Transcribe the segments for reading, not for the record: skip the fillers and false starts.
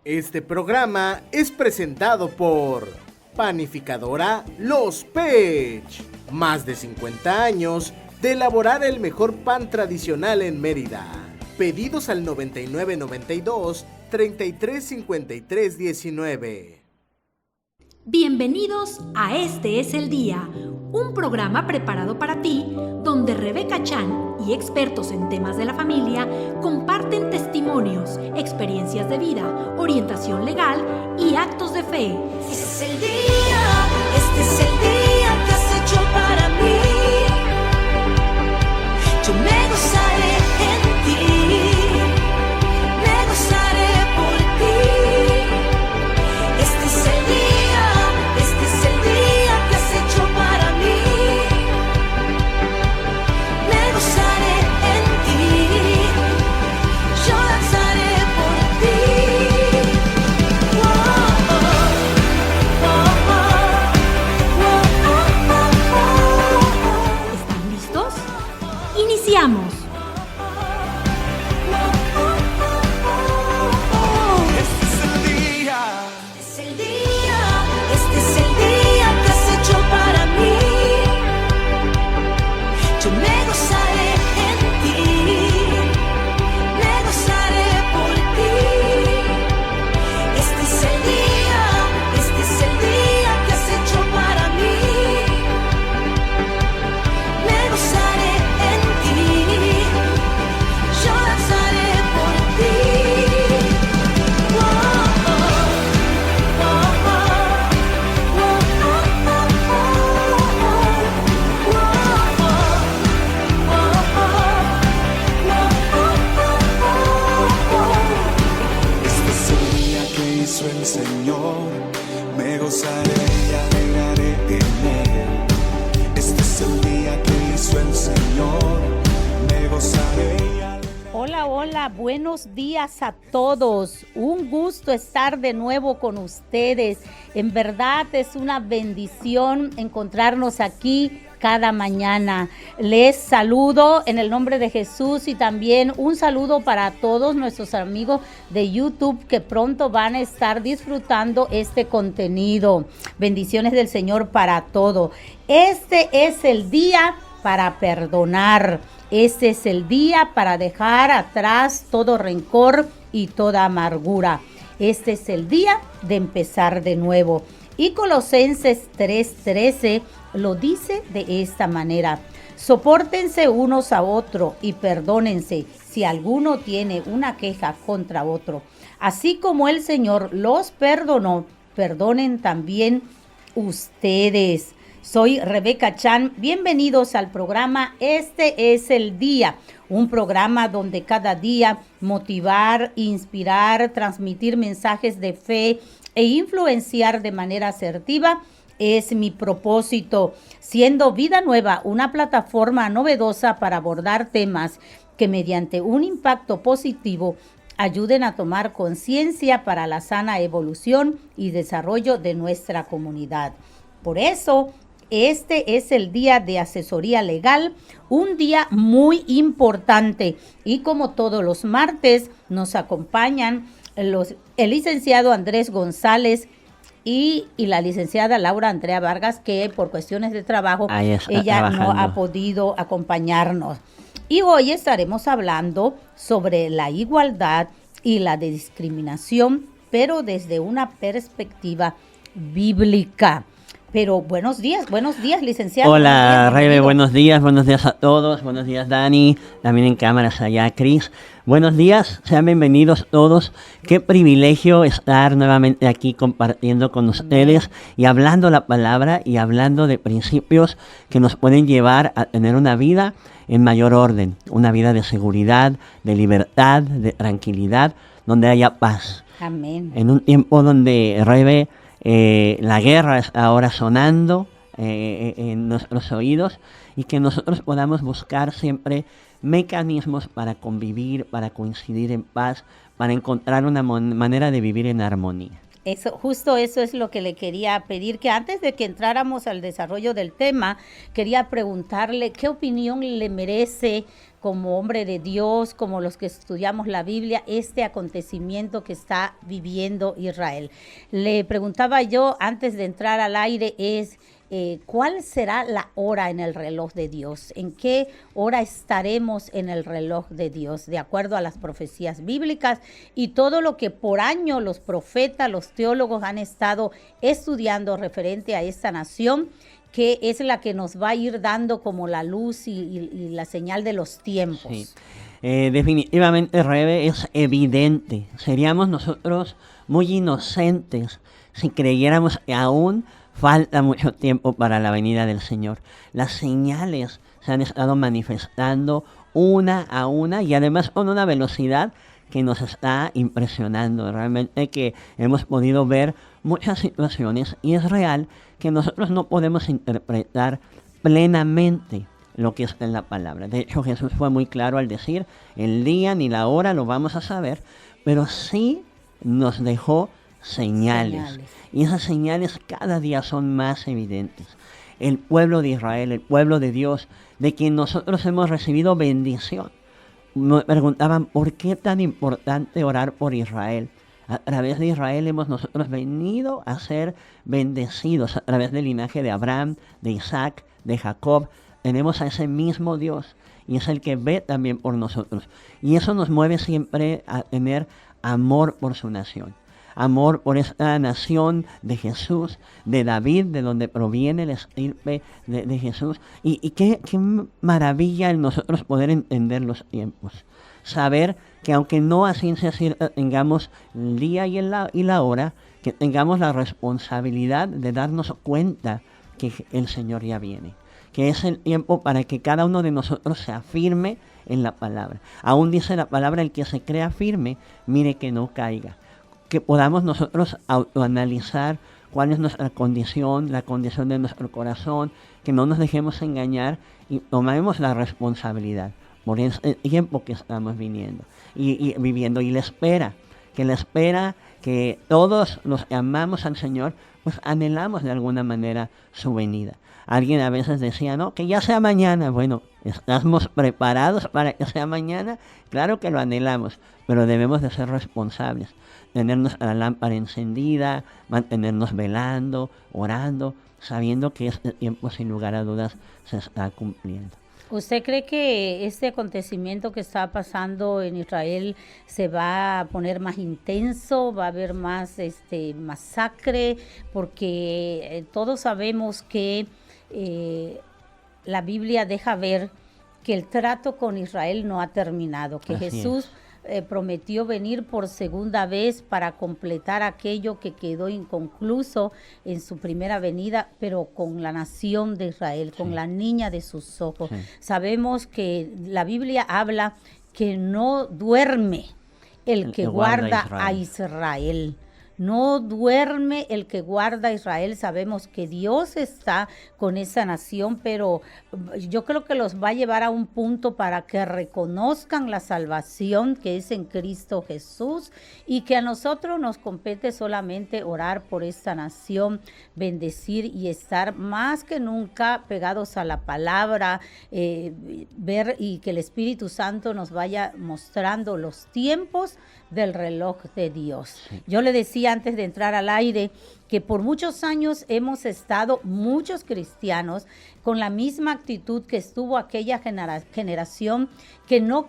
Este programa es presentado por Panificadora Los Pech. Más de 50 años de elaborar el mejor pan tradicional en Mérida. Pedidos al 9992 3353 19. Bienvenidos a Este es el Día, un programa preparado para ti, donde Rebeca Chan y expertos en temas de la familia comparten testimonios, experiencias de vida, orientación legal y actos de fe. Este es el día, este es el día que has hecho para mí. Yo me gozaré en ti, me gozaré por ti. Este es el día, este es el día que has hecho para mí. Me gozaré en ti, yo danzaré por ti. ¿Están listos? ¡Iniciamos! Este es el día, este es el día que has hecho para mí. Yo me gozaré en ti, me gozaré por ti. Este es el día que has hecho para mí. Me gozaré en ti, yo danzaré por ti. Este es el día que hizo el Señor, me gozaré y alegraré en él. Este es el día que hizo el Señor, me gozaré y alegraré. Hola, hola, buenos días a todos. Un gusto estar de nuevo con ustedes. En verdad es una bendición encontrarnos aquí cada mañana. Les saludo en el nombre de Jesús y también un saludo para todos nuestros amigos de YouTube que pronto van a estar disfrutando este contenido. Bendiciones del Señor para todo. Este es el día para perdonar. Este es el día para dejar atrás todo rencor y toda amargura. Este es el día de empezar de nuevo. Y Colosenses 3:13 lo dice de esta manera: sopórtense unos a otros y perdónense si alguno tiene una queja contra otro. Así como el Señor los perdonó, perdonen también ustedes. Soy Rebeca Chan, bienvenidos al programa Este es el Día, un programa donde cada día motivar, inspirar, transmitir mensajes de fe e influenciar de manera asertiva es mi propósito, siendo Vida Nueva una plataforma novedosa para abordar temas que mediante un impacto positivo ayuden a tomar conciencia para la sana evolución y desarrollo de nuestra comunidad. Por eso, este es el día de asesoría legal, un día muy importante, y como todos los martes nos acompañan el licenciado Andrés González y la licenciada Laura Andrea Vargas, que por cuestiones de trabajo ella no ha podido acompañarnos. Y hoy estaremos hablando sobre la igualdad y la discriminación, pero desde una perspectiva bíblica. Pero buenos días, licenciado. Hola, Rebe, buenos días a todos, buenos días, Dani, también en cámaras allá, Cris. Buenos días, sean bienvenidos todos. Qué privilegio estar nuevamente aquí compartiendo con ustedes y hablando la palabra y hablando de principios que nos pueden llevar a tener una vida en mayor orden, una vida de seguridad, de libertad, de tranquilidad, donde haya paz. Amén. En un tiempo donde, Rebe, la guerra está ahora sonando en nuestros oídos, y que nosotros podamos buscar siempre mecanismos para convivir, para coincidir en paz, para encontrar una manera de vivir en armonía. Justo eso es lo que le quería pedir, que antes de que entráramos al desarrollo del tema, quería preguntarle qué opinión le merece como hombre de Dios, como los que estudiamos la Biblia, este acontecimiento que está viviendo Israel. Le preguntaba yo antes de entrar al aire ¿cuál será la hora en el reloj de Dios? ¿En qué hora estaremos en el reloj de Dios? De acuerdo a las profecías bíblicas y todo lo que por año los profetas, los teólogos han estado estudiando referente a esta nación, que es la que nos va a ir dando como la luz y la señal de los tiempos. Sí. Definitivamente, Rebe, es evidente. Seríamos nosotros muy inocentes si creyéramos que aún falta mucho tiempo para la venida del Señor. Las señales se han estado manifestando una a una y además con una velocidad que nos está impresionando. Realmente que hemos podido ver muchas situaciones y es real que nosotros no podemos interpretar plenamente lo que está en la palabra. De hecho, Jesús fue muy claro al decir, el día ni la hora lo vamos a saber, pero sí nos dejó señales. Y esas señales cada día son más evidentes. El pueblo de Israel, el pueblo de Dios, de quien nosotros hemos recibido bendición. Me preguntaban, ¿por qué tan importante orar por Israel? A través de Israel hemos nosotros venido a ser bendecidos, a través del linaje de Abraham, de Isaac, de Jacob. Tenemos a ese mismo Dios y es el que ve también por nosotros. Y eso nos mueve siempre a tener amor por su nación. Amor por esta nación de Jesús, de David, de donde proviene el estirpe de Jesús. Y qué maravilla en nosotros poder entender los tiempos. Saber que aunque no a ciencia cierta tengamos el día y la hora, que tengamos la responsabilidad de darnos cuenta que el Señor ya viene. Que es el tiempo para que cada uno de nosotros se afirme en la palabra. Aún dice la palabra, el que se crea firme, mire que no caiga. Que podamos nosotros autoanalizar cuál es nuestra condición, la condición de nuestro corazón, que no nos dejemos engañar y tomemos la responsabilidad por ese tiempo que estamos viviendo y la espera que todos los que amamos al Señor, pues anhelamos de alguna manera su venida. Alguien a veces decía, no, que ya sea mañana. Bueno, ¿estamos preparados para que sea mañana? Claro que lo anhelamos, pero debemos de ser responsables. Tener nuestra lámpara encendida, mantenernos velando, orando, sabiendo que este tiempo sin lugar a dudas se está cumpliendo. ¿Usted cree que este acontecimiento que está pasando en Israel se va a poner más intenso, va a haber más masacre? Porque todos sabemos que la Biblia deja ver que el trato con Israel no ha terminado, que Así Jesús prometió venir por segunda vez para completar aquello que quedó inconcluso en su primera venida, pero con la nación de Israel, con la niña de sus ojos. Sí. Sabemos que la Biblia habla que no duerme el que guarda a Israel. No duerme el que guarda a Israel. Sabemos que Dios está con esa nación, pero yo creo que los va a llevar a un punto para que reconozcan la salvación que es en Cristo Jesús y que a nosotros nos compete solamente orar por esta nación, bendecir y estar más que nunca pegados a la palabra, ver y que el Espíritu Santo nos vaya mostrando los tiempos del reloj de Dios. Sí. Yo le decía antes de entrar al aire que por muchos años hemos estado muchos cristianos con la misma actitud que estuvo aquella generación que no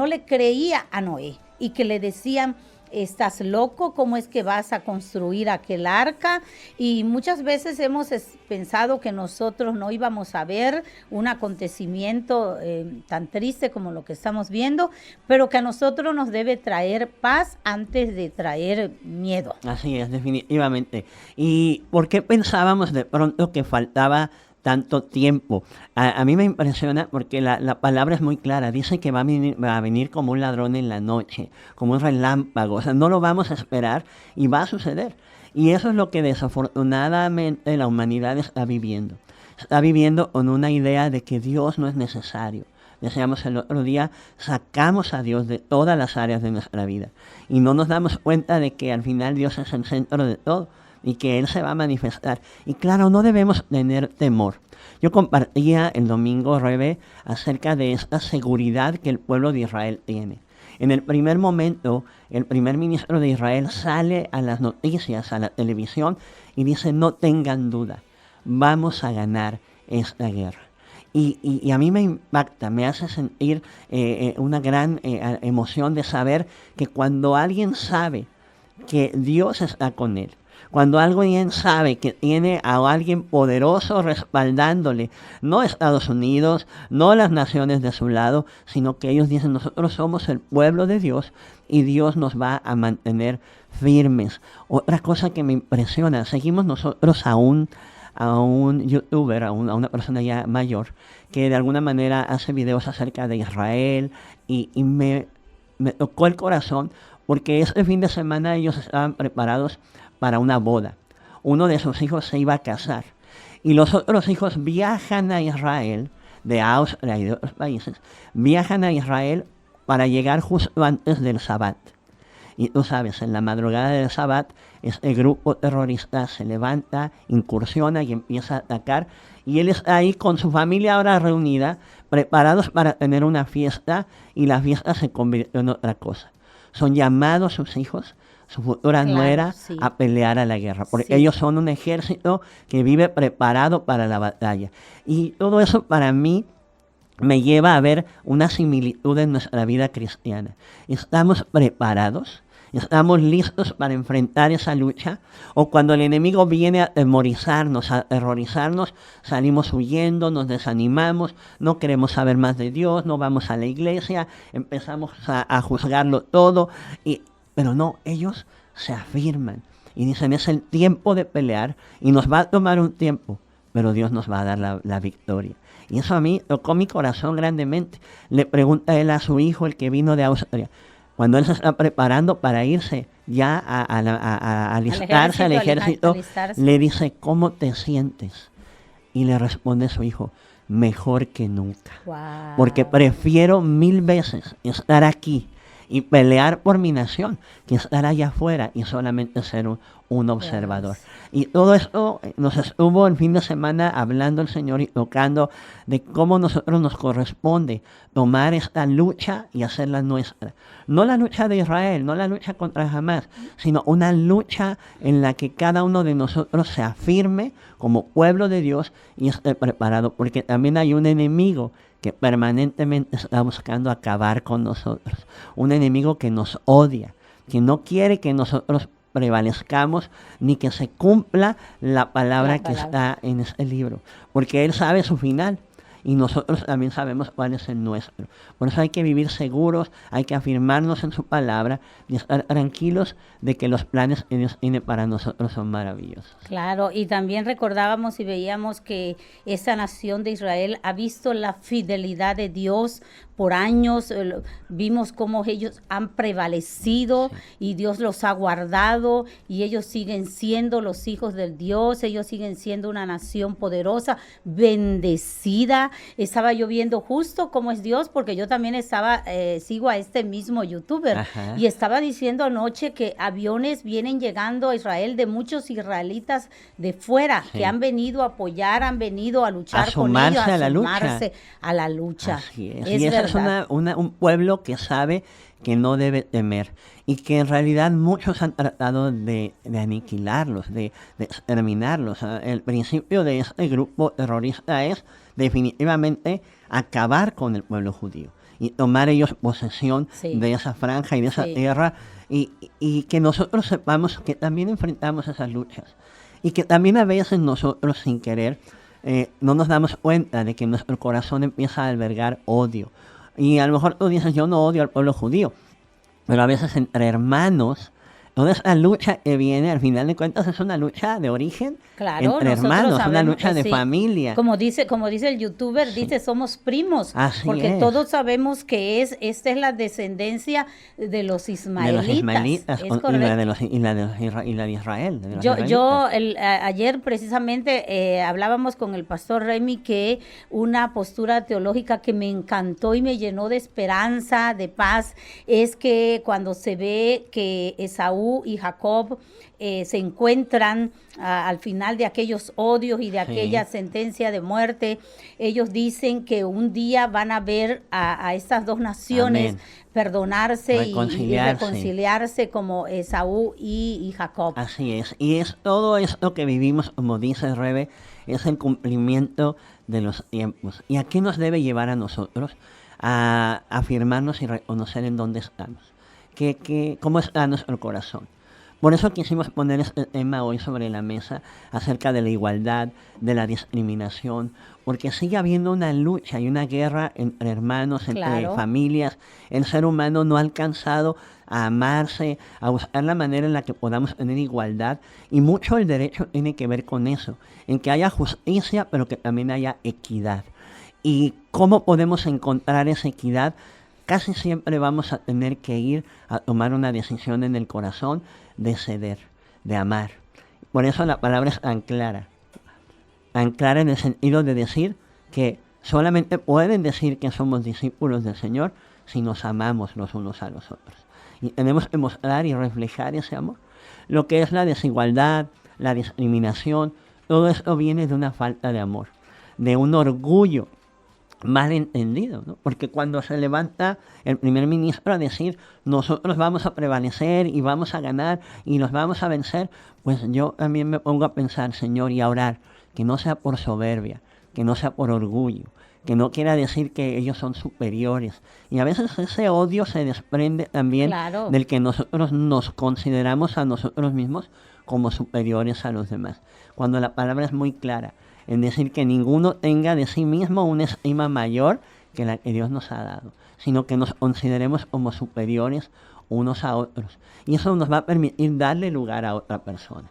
le creía a Noé y que le decían: ¿estás loco? ¿Cómo es que vas a construir aquel arca? Y muchas veces hemos pensado que nosotros no íbamos a ver un acontecimiento tan triste como lo que estamos viendo, pero que a nosotros nos debe traer paz antes de traer miedo. Así es, definitivamente. ¿Y por qué pensábamos de pronto que faltaba tanto tiempo? A mí me impresiona porque la palabra es muy clara. Dice que va a venir como un ladrón en la noche, como un relámpago. O sea, no lo vamos a esperar y va a suceder. Y eso es lo que desafortunadamente la humanidad está viviendo. Está viviendo con una idea de que Dios no es necesario. decíamos el otro día, sacamos a Dios de todas las áreas de nuestra vida y no nos damos cuenta de que al final Dios es el centro de todo y que Él se va a manifestar. Y claro, no debemos tener temor. Yo compartía el domingo, Rebe, acerca de esta seguridad que el pueblo de Israel tiene. En el primer momento, el primer ministro de Israel sale a las noticias, a la televisión, y dice, no tengan duda, vamos a ganar esta guerra. Y a mí me impacta, me hace sentir una gran emoción de saber que cuando alguien sabe que Dios está con él, cuando alguien sabe que tiene a alguien poderoso respaldándole, no Estados Unidos, no las naciones de su lado, sino que ellos dicen, nosotros somos el pueblo de Dios y Dios nos va a mantener firmes. Otra cosa que me impresiona, seguimos nosotros a un youtuber, a una persona ya mayor, que de alguna manera hace videos acerca de Israel y me tocó el corazón porque este fin de semana ellos estaban preparados para una boda. Uno de sus hijos se iba a casar y los otros hijos viajan a Israel, de Austria y de otros países, viajan a Israel para llegar justo antes del Sabbat. Y tú sabes, en la madrugada del Sabbat, este grupo terrorista se levanta, incursiona y empieza a atacar. Y él está ahí con su familia ahora reunida, preparados para tener una fiesta, y la fiesta se convirtió en otra cosa. Son llamados sus hijos, su futura nuera, sí, a pelear a la guerra, porque sí, ellos son un ejército que vive preparado para la batalla. Y todo eso para mí me lleva a ver una similitud en nuestra vida cristiana. ¿Estamos preparados? ¿Estamos listos para enfrentar esa lucha? ¿O cuando el enemigo viene a atemorizarnos, a aterrorizarnos, salimos huyendo, nos desanimamos, no queremos saber más de Dios, no vamos a la iglesia, empezamos a juzgarlo todo? Pero no, ellos se afirman y dicen, es el tiempo de pelear y nos va a tomar un tiempo, pero Dios nos va a dar la victoria. Y eso a mí tocó mi corazón grandemente. Le pregunta él a su hijo, el que vino de Austria, cuando él se está preparando para irse ya a alistarse al ejército, le dice, ¿cómo te sientes? Y le responde su hijo, mejor que nunca. Wow. Porque prefiero 1000 veces estar aquí y pelear por mi nación que estar allá afuera y solamente ser un observador. Y todo esto nos estuvo el fin de semana hablando el Señor y tocando de cómo nosotros nos corresponde tomar esta lucha y hacerla nuestra. No la lucha de Israel, no la lucha contra Hamás, sino una lucha en la que cada uno de nosotros se afirme como pueblo de Dios y esté preparado, porque también hay un enemigo que permanentemente está buscando acabar con nosotros. Un enemigo que nos odia, que no quiere que nosotros prevalezcamos ni que se cumpla la palabra que está en este libro, porque él sabe su final y nosotros también sabemos cuál es el nuestro. Por eso hay que vivir seguros, hay que afirmarnos en su palabra y estar tranquilos de que los planes que Dios tiene para nosotros son maravillosos. Claro, y también recordábamos y veíamos que esa nación de Israel ha visto la fidelidad de Dios por años, vimos cómo ellos han prevalecido y Dios los ha guardado y ellos siguen siendo los hijos del Dios, ellos siguen siendo una nación poderosa, bendecida. Estaba yo viendo justo cómo es Dios, porque yo también sigo a este mismo youtuber. Ajá. Y estaba diciendo anoche que aviones vienen llegando a Israel de muchos israelitas de fuera, sí, que han venido a apoyar, han venido a luchar con ellos, a sumarse a la lucha. Así es. Y esa es un pueblo que sabe que no debe temer y que en realidad muchos han tratado de aniquilarlos, de exterminarlos. El principio de este grupo terrorista es definitivamente acabar con el pueblo judío y tomar ellos posesión, sí, de esa franja y de esa, sí, tierra y que nosotros sepamos que también enfrentamos esas luchas y que también a veces nosotros sin querer no nos damos cuenta de que nuestro corazón empieza a albergar odio. Y a lo mejor tú dices, yo no odio al pueblo judío, pero a veces entre hermanos toda esta lucha que viene, al final de cuentas, es una lucha de origen Claro, entre nosotros hermanos, una sabemos lucha que de sí. familia. Como dice el youtuber, dice somos primos, Así porque es. todos sabemos que esta es la descendencia de los De ismaelitas. los ismaelitas Es y la correcto. de Israel. De los Yo israelitas. ayer precisamente hablábamos con el pastor Remy que una postura teológica que me encantó y me llenó de esperanza, de paz, es que cuando se ve que Esaú y Jacob se encuentran al final de aquellos odios y de aquella sentencia de muerte, ellos dicen que un día van a ver a estas dos naciones Amén. perdonarse y Reconciliarse. reconciliarse como Esaú y Jacob. Así es. Y es todo esto que vivimos, como dice Rebe, es el cumplimiento de los tiempos. ¿Y a qué nos debe llevar a nosotros? A afirmarnos y reconocer en dónde estamos. ¿Cómo está nuestro corazón? Por eso quisimos poner este tema hoy sobre la mesa acerca de la igualdad, de la discriminación, porque sigue habiendo una lucha y una guerra entre hermanos, entre Claro. familias. El ser humano no ha alcanzado a amarse, a buscar la manera en la que podamos tener igualdad, y mucho el derecho tiene que ver con eso, en que haya justicia, pero que también haya equidad. ¿Y cómo podemos encontrar esa equidad? Casi siempre vamos a tener que ir a tomar una decisión en el corazón de ceder, de amar. Por eso la palabra es tan clara en el sentido de decir que solamente pueden decir que somos discípulos del Señor si nos amamos los unos a los otros. Y tenemos que mostrar y reflejar ese amor. Lo que es la desigualdad, la discriminación, todo esto viene de una falta de amor, de un orgullo mal entendido, ¿no? Porque cuando se levanta el primer ministro a decir nosotros vamos a prevalecer y vamos a ganar y nos vamos a vencer, pues yo también me pongo a pensar, Señor, y a orar, que no sea por soberbia, que no sea por orgullo, que no quiera decir que ellos son superiores. Y a veces ese odio se desprende también Claro. del que nosotros nos consideramos a nosotros mismos como superiores a los demás. Cuando la palabra es muy clara en decir que ninguno tenga de sí mismo una estima mayor que la que Dios nos ha dado, sino que nos consideremos como superiores unos a otros. Y eso nos va a permitir darle lugar a otra persona.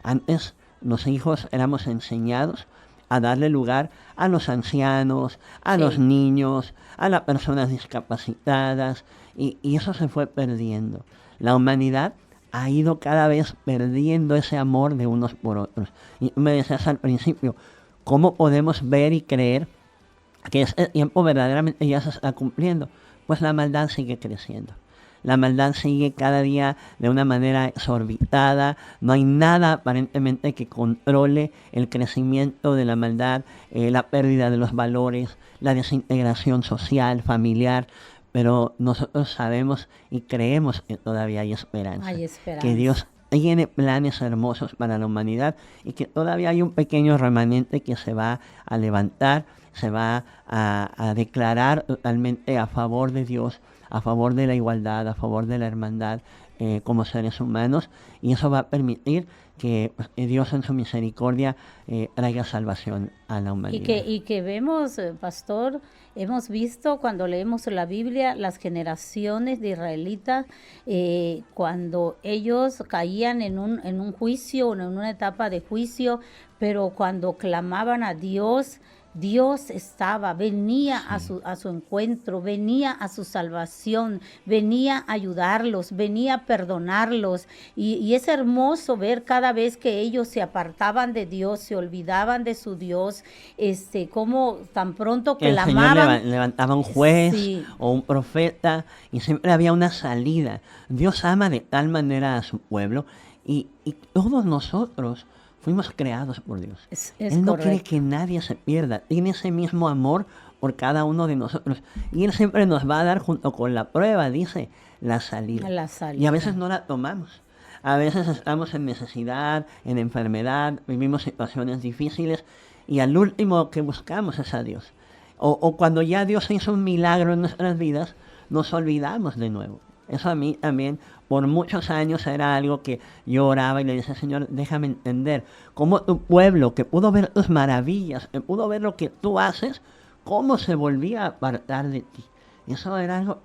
Antes los hijos éramos enseñados a darle lugar a los ancianos, a los niños, a las personas discapacitadas, y eso se fue perdiendo. La humanidad ha ido cada vez perdiendo ese amor de unos por otros. Y tú me decías al principio, ¿cómo podemos ver y creer que ese tiempo verdaderamente ya se está cumpliendo? Pues la maldad sigue creciendo. La maldad sigue cada día de una manera exorbitada. No hay nada aparentemente que controle el crecimiento de la maldad, la pérdida de los valores, la desintegración social, familiar. Pero nosotros sabemos y creemos que todavía hay esperanza. Hay esperanza. Que Dios tiene planes hermosos para la humanidad y que todavía hay un pequeño remanente que se va a levantar, se va a declarar totalmente a favor de Dios, a favor de la igualdad, a favor de la hermandad como seres humanos, y eso va a permitir que Dios en su misericordia traiga salvación a la humanidad. Y que vemos, pastor, hemos visto cuando leemos la Biblia las generaciones de israelitas, cuando ellos caían en un juicio o en una etapa de juicio, pero cuando clamaban a Dios, Dios estaba, venía a su encuentro, venía a su salvación, venía a ayudarlos, venía a perdonarlos. Y es hermoso ver cada vez que ellos se apartaban de Dios, se olvidaban de su Dios, como tan pronto Que el Señor clamaban. levantaba un juez Sí. o un profeta y siempre había una salida. Dios ama de tal manera a su pueblo y todos nosotros fuimos creados por Dios. Es Él no quiere correcto. que nadie se pierda. Tiene ese mismo amor por cada uno de nosotros. Y Él siempre nos va a dar, junto con la prueba, dice, la salida. La salida. Y a veces no la tomamos. A veces estamos en necesidad, en enfermedad, vivimos situaciones difíciles y al último que buscamos es a Dios. O cuando ya Dios hizo un milagro en nuestras vidas, nos olvidamos de nuevo. Eso a mí también, por muchos años, era algo que yo oraba y le decía, Señor, déjame entender cómo tu pueblo, que pudo ver tus maravillas, que pudo ver lo que tú haces, cómo se volvía a apartar de ti. Eso era algo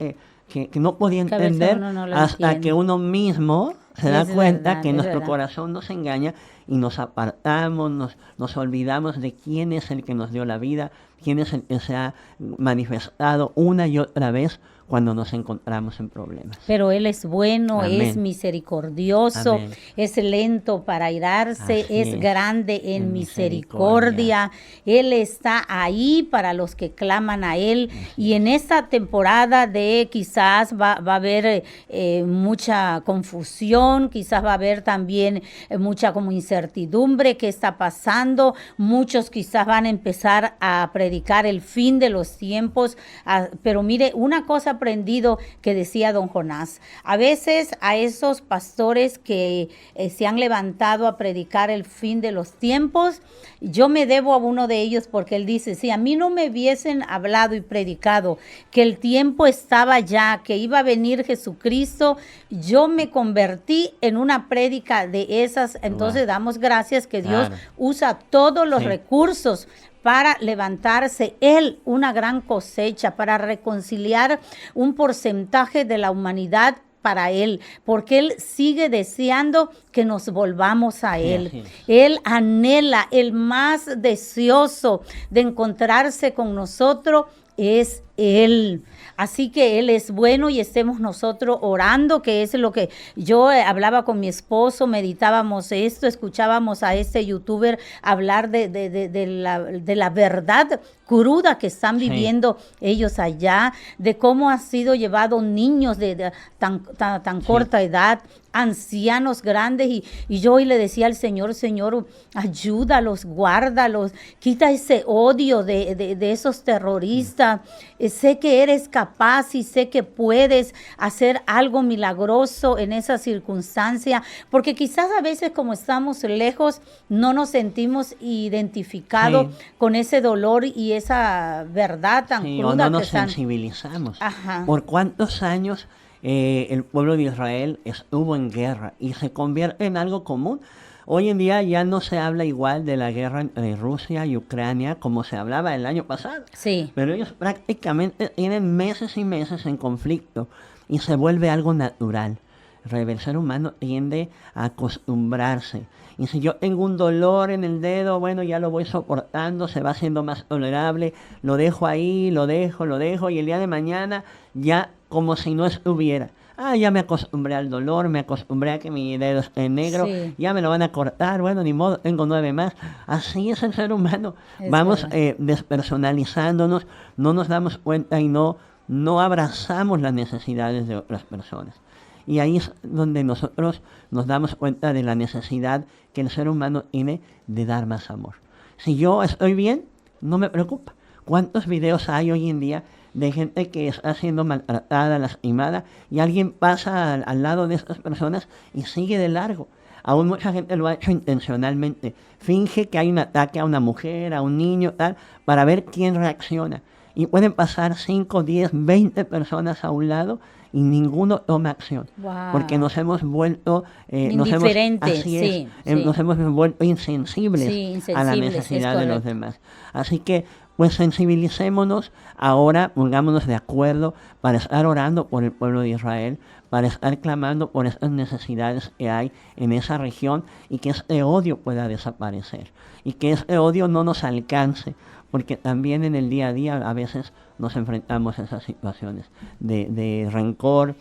que no podía Que a veces entender uno no lo hasta entiende. que uno mismo se da Es cuenta verdad, que es nuestro verdad. corazón nos engaña y nos apartamos, nos olvidamos de quién es el que nos dio la vida, quién es el que se ha manifestado una y otra vez cuando nos encontramos en problemas. Pero Él es bueno, es Amén. misericordioso, Amén. es lento para irarse, Así es es. grande en En misericordia. Él está ahí para los que claman a Él. Y en esta temporada de quizás va a haber mucha confusión, quizás va a haber también mucha como incertidumbre qué está pasando. Muchos quizás van a empezar a predicar el fin de los tiempos. Pero mire, una cosa aprendido que decía don Jonás, a veces a esos pastores que se han levantado a predicar el fin de los tiempos, yo me debo a uno de ellos porque él dice, si a mí no me hubiesen hablado y predicado que el tiempo estaba ya, que iba a venir Jesucristo, yo me convertí en una prédica de esas. Entonces Wow. damos gracias que Dios Claro. usa todos los Sí. recursos para levantarse Él una gran cosecha, para reconciliar un porcentaje de la humanidad para Él, porque Él sigue deseando que nos volvamos a Sí, Él. así es. Él anhela, el más deseoso de encontrarse con nosotros es Él. Así que Él es bueno y estemos nosotros orando, que es lo que yo hablaba con mi esposo, meditábamos esto, escuchábamos a este youtuber hablar de la verdad cruda que están Sí. viviendo ellos allá, de cómo han sido llevados niños de tan corta edad, ancianos grandes, y yo hoy le decía al Señor, Señor, ayúdalos, guárdalos, quita ese odio de esos terroristas. Sé que eres capaz y sé que puedes hacer algo milagroso en esa circunstancia, porque quizás a veces como estamos lejos no nos sentimos identificados Sí. con ese dolor y esa verdad tan Sí, o cruda no nos que están. sensibilizamos. Ajá. ¿Por cuántos años el pueblo de Israel estuvo en guerra y se convierte en algo común? Hoy en día ya no se habla igual de la guerra entre Rusia y Ucrania como se hablaba el año pasado. Sí. Pero ellos prácticamente tienen meses y meses en conflicto y se vuelve algo natural. El ser humano tiende a acostumbrarse. Y si yo tengo un dolor en el dedo, bueno, ya lo voy soportando, se va haciendo más tolerable, lo dejo ahí, lo dejo, y el día de mañana ya como si no estuviera. Ya me acostumbré al dolor, me acostumbré a que mi dedo esté negro, Sí. ya me lo van a cortar, bueno, ni modo, tengo 9 más. Así es el ser humano. Es Vamos verdad. despersonalizándonos, no nos damos cuenta y no abrazamos las necesidades de otras personas. Y ahí es donde nosotros nos damos cuenta de la necesidad que el ser humano tiene de dar más amor. Si yo estoy bien, no me preocupa. ¿Cuántos videos hay hoy en día de gente que está siendo maltratada, lastimada, y alguien pasa al lado de estas personas y sigue de largo? Aún mucha gente lo ha hecho intencionalmente. Finge que hay un ataque a una mujer, a un niño, tal, para ver quién reacciona. Y pueden pasar 5, 10, 20 personas a un lado y ninguno toma acción. Wow. Porque nos hemos vuelto... Indiferentes, así sí, es, sí. nos hemos vuelto insensibles, Sí, a la insensibles, es necesidad de los correcto. demás. Así que, pues sensibilicémonos ahora, pongámonos de acuerdo para estar orando por el pueblo de Israel, para estar clamando por estas necesidades que hay en esa región y que este odio pueda desaparecer y que este odio no nos alcance, porque también en el día a día a veces nos enfrentamos a esas situaciones de rencor,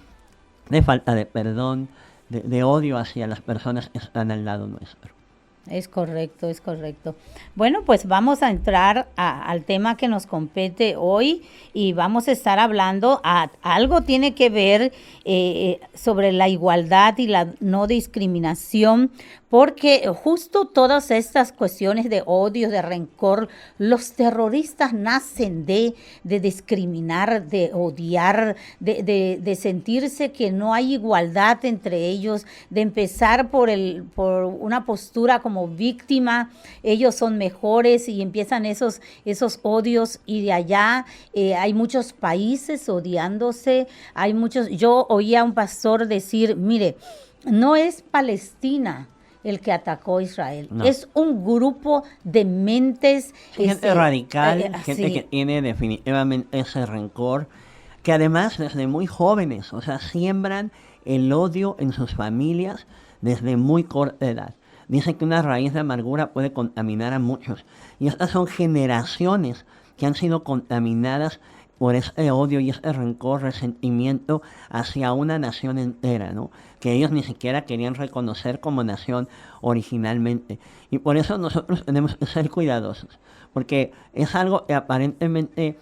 de falta de perdón, de odio hacia las personas que están al lado nuestro. Es correcto, es correcto. Bueno, pues vamos a entrar al tema que nos compete hoy y vamos a estar hablando, algo tiene que ver sobre la igualdad y la no discriminación, porque justo todas estas cuestiones de odio, de rencor, los terroristas nacen de discriminar, de odiar, de sentirse que no hay igualdad entre ellos, de empezar por una postura como víctima, ellos son mejores y empiezan esos odios, y de allá hay muchos países odiándose, hay muchos. Yo oía a un pastor decir, mire, no es Palestina el que atacó a Israel, No. es un grupo de mentes Gente radical, gente sí. que tiene definitivamente ese rencor, que además desde muy jóvenes, o sea, siembran el odio en sus familias desde muy corta edad. Dice que una raíz de amargura puede contaminar a muchos. Y estas son generaciones que han sido contaminadas por ese odio y ese rencor, resentimiento hacia una nación entera, ¿no? Que ellos ni siquiera querían reconocer como nación originalmente. Y por eso nosotros tenemos que ser cuidadosos, porque es algo que aparentemente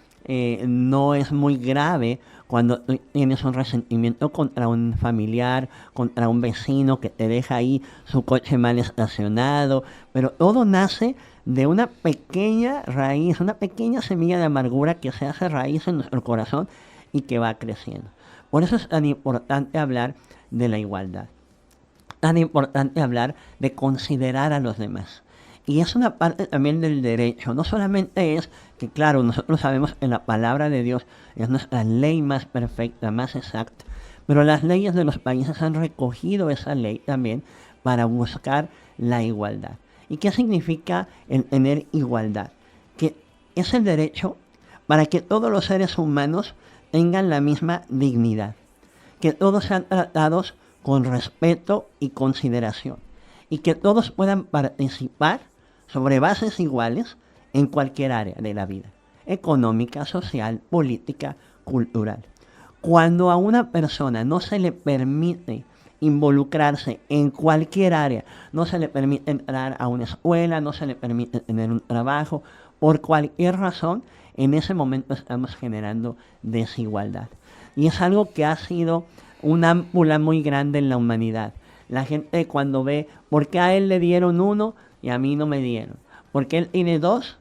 no es muy grave cuando tú tienes un resentimiento contra un familiar, contra un vecino que te deja ahí su coche mal estacionado, pero todo nace de una pequeña raíz, una pequeña semilla de amargura que se hace raíz en nuestro corazón y que va creciendo. Por eso es tan importante hablar de la igualdad, tan importante hablar de considerar a los demás. Y es una parte también del derecho. No solamente es que, claro, nosotros sabemos que la palabra de Dios es nuestra ley más perfecta, más exacta, pero las leyes de los países han recogido esa ley también para buscar la igualdad. ¿Y qué significa el tener igualdad? Que es el derecho para que todos los seres humanos tengan la misma dignidad, que todos sean tratados con respeto y consideración, y que todos puedan participar sobre bases iguales en cualquier área de la vida, económica, social, política, cultural. Cuando a una persona no se le permite involucrarse en cualquier área, no se le permite entrar a una escuela, no se le permite tener un trabajo, por cualquier razón, en ese momento estamos generando desigualdad. Y es algo que ha sido una ámpula muy grande en la humanidad. La gente cuando ve, ¿por qué a él le dieron 1 y a mí no me dieron? Porque él tiene 2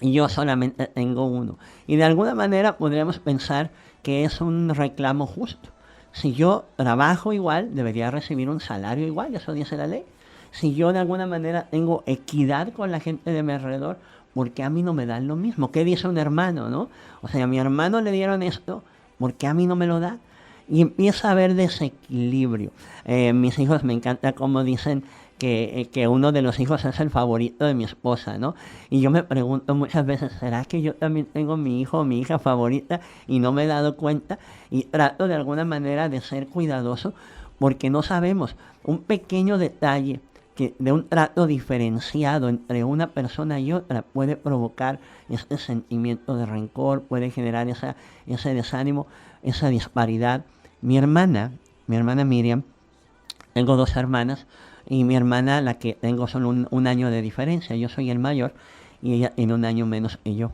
y yo solamente tengo 1. Y de alguna manera podríamos pensar que es un reclamo justo. Si yo trabajo igual, debería recibir un salario igual, eso dice la ley. Si yo de alguna manera tengo equidad con la gente de mi alrededor, ¿por qué a mí no me dan lo mismo? ¿Qué dice un hermano, no? O sea, a mi hermano le dieron esto, ¿por qué a mí no me lo da? Y empieza a haber desequilibrio. Mis hijos me encanta cómo dicen que uno de los hijos es el favorito de mi esposa, ¿no? Y yo me pregunto muchas veces, ¿será que yo también tengo mi hijo o mi hija favorita y no me he dado cuenta? Y trato de alguna manera de ser cuidadoso porque no sabemos. Un pequeño detalle que de un trato diferenciado entre una persona y otra puede provocar este sentimiento de rencor, puede generar ese desánimo, esa disparidad. Mi hermana Miriam, tengo 2 hermanas, y mi hermana, la que tengo, son un año de diferencia. Yo soy el mayor y ella tiene 1 año menos que yo.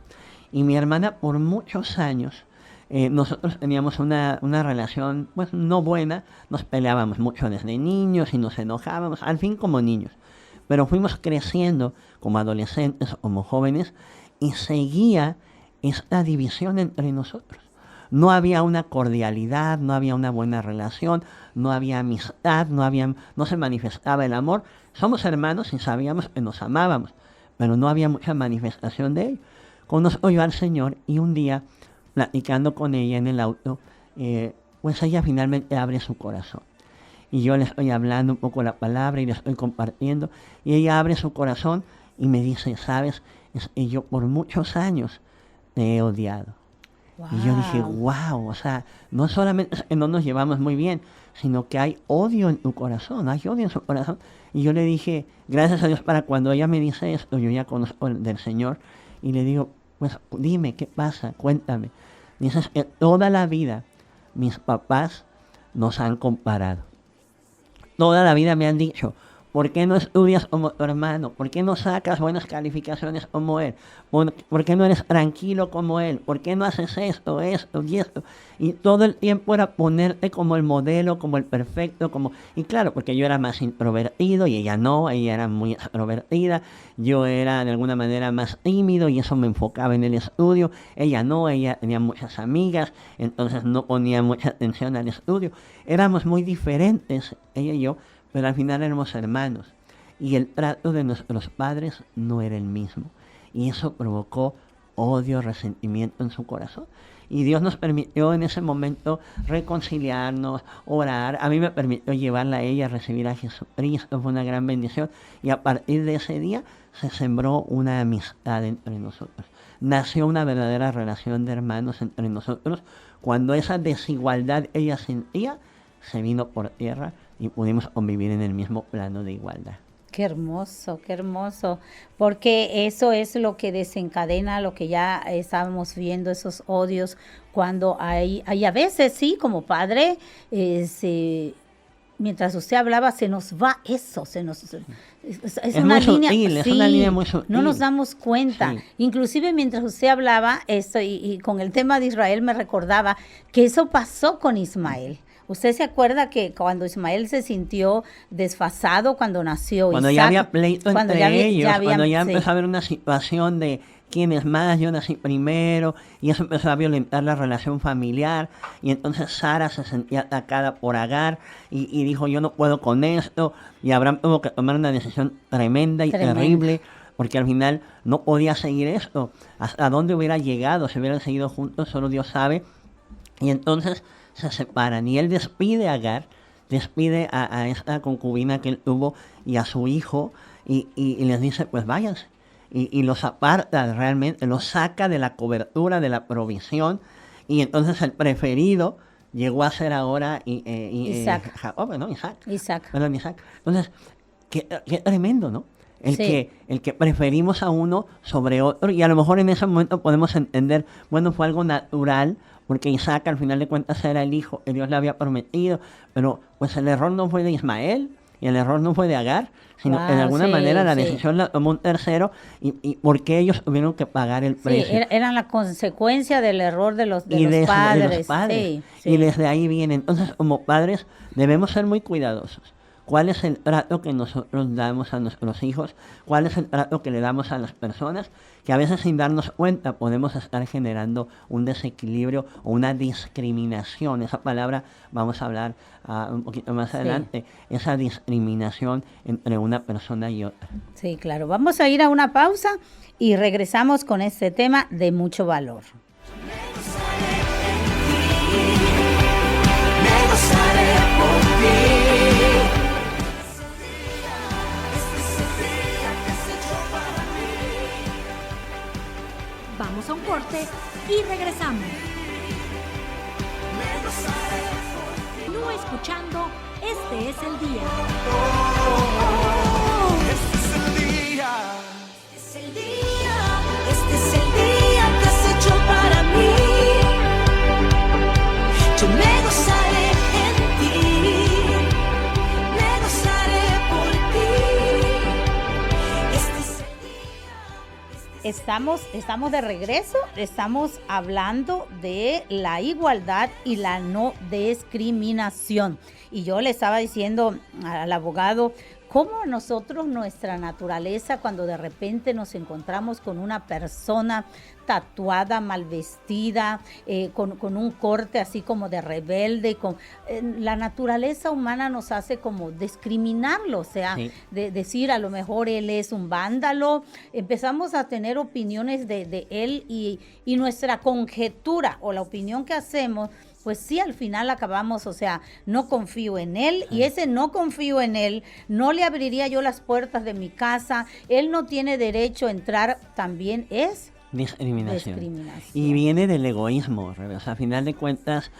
Y mi hermana, por muchos años, nosotros teníamos una relación, pues no buena, nos peleábamos mucho desde niños y nos enojábamos, al fin como niños. Pero fuimos creciendo como adolescentes, como jóvenes, y seguía esta división entre nosotros. No había una cordialidad, no había una buena relación, no había amistad, no se manifestaba el amor. Somos hermanos y sabíamos que nos amábamos, pero no había mucha manifestación de ello. Conozco yo al Señor y un día, platicando con ella en el auto, pues ella finalmente abre su corazón. Y yo le estoy hablando un poco la palabra y le estoy compartiendo, y ella abre su corazón y me dice, ¿sabes? Es que yo por muchos años te he odiado. Wow. Y yo dije, wow, o sea, no solamente es que no nos llevamos muy bien, sino que hay odio en tu corazón, hay odio en su corazón. Y yo le dije, gracias a Dios, para cuando ella me dice esto, yo ya conozco del Señor, y le digo, pues dime, ¿qué pasa? Cuéntame. Dices que toda la vida mis papás nos han comparado. Toda la vida me han dicho, ¿por qué no estudias como tu hermano? ¿Por qué no sacas buenas calificaciones como él? ¿Por qué no eres tranquilo como él? ¿Por qué no haces esto y esto? Y todo el tiempo era ponerte como el modelo, como el perfecto, y claro, porque yo era más introvertido y ella no, ella era muy extrovertida, yo era de alguna manera más tímido y eso me enfocaba en el estudio, ella no, ella tenía muchas amigas, entonces no ponía mucha atención al estudio. Éramos muy diferentes, ella y yo, pero al final éramos hermanos y el trato de nuestros padres no era el mismo. Y eso provocó odio, resentimiento en su corazón. Y Dios nos permitió en ese momento reconciliarnos, orar. A mí me permitió llevarla a ella a recibir a Jesucristo, fue una gran bendición. Y a partir de ese día se sembró una amistad entre nosotros. Nació una verdadera relación de hermanos entre nosotros. Cuando esa desigualdad ella sentía, se vino por tierra y pudimos convivir en el mismo plano de igualdad. Qué hermoso, porque eso es lo que desencadena lo que ya estábamos viendo, esos odios, cuando hay a veces, sí, como padre, mientras usted hablaba, se nos va eso, es una muy línea, sutil, es una línea muy sutil. no nos damos cuenta. Sí. Inclusive mientras usted hablaba esto y con el tema de Israel me recordaba que eso pasó con Ismael. ¿Usted se acuerda que cuando Ismael se sintió desfasado cuando nació Cuando Isaac, ya había pleito cuando entre ellos, cuando ya sí, empezó a haber una situación de quién es más, yo nací primero, y eso empezó a violentar la relación familiar, y entonces Sara se sentía atacada por Agar, y dijo, yo no puedo con esto, y Abraham tuvo que tomar una decisión tremenda y terrible, porque al final no podía seguir esto. Hasta dónde hubiera llegado, si hubieran seguido juntos, solo Dios sabe. Y entonces se separan, y él despide a Agar, despide a esta concubina que él tuvo y a su hijo, y les dice, pues váyanse. Y los aparta realmente, los saca de la cobertura, de la provisión, y entonces el preferido llegó a ser ahora Isaac. Isaac. Entonces, qué tremendo, ¿no? Sí. El que preferimos a uno sobre otro, y a lo mejor en ese momento podemos entender, bueno, fue algo natural, porque Isaac al final de cuentas era el hijo que Dios le había prometido, pero pues el error no fue de Ismael, y el error no fue de Agar, sino que de alguna manera la decisión la tomó un tercero, y porque ellos tuvieron que pagar el precio. Sí, eran la consecuencia del error de los padres. Sí, sí. Y desde ahí viene. Entonces, como padres, debemos ser muy cuidadosos. ¿Cuál es el trato que nosotros damos a nuestros hijos? ¿Cuál es el trato que le damos a las personas? Que a veces sin darnos cuenta podemos estar generando un desequilibrio o una discriminación. Esa palabra vamos a hablar un poquito más adelante. Esa discriminación entre una persona y otra. Sí, claro. Vamos a ir a una pausa y regresamos con este tema de mucho valor. Me gozaré por ti. Vamos a un corte y regresamos. No escuchando, este es el día. Este es el día. Este es el día, este es el día que has hecho para mí. Yo me gozaré en ti, me gozaré por ti. Este es el día. Estamos de regreso, estamos hablando de la igualdad y la no discriminación. Y yo le estaba diciendo al abogado cómo nosotros, nuestra naturaleza, cuando de repente nos encontramos con una persona tatuada, mal vestida, con un corte así como de rebelde, la naturaleza humana nos hace como discriminarlo, o sea, Sí. de decir a lo mejor él es un vándalo, empezamos a tener opiniones de él y nuestra conjetura o la opinión que hacemos, pues sí, al final acabamos, o sea, no confío en él, y ese no confío en él, no le abriría yo las puertas de mi casa, él no tiene derecho a entrar, también es Discriminación. discriminación. Y viene del egoísmo, Rebe. O sea, a final de cuentas,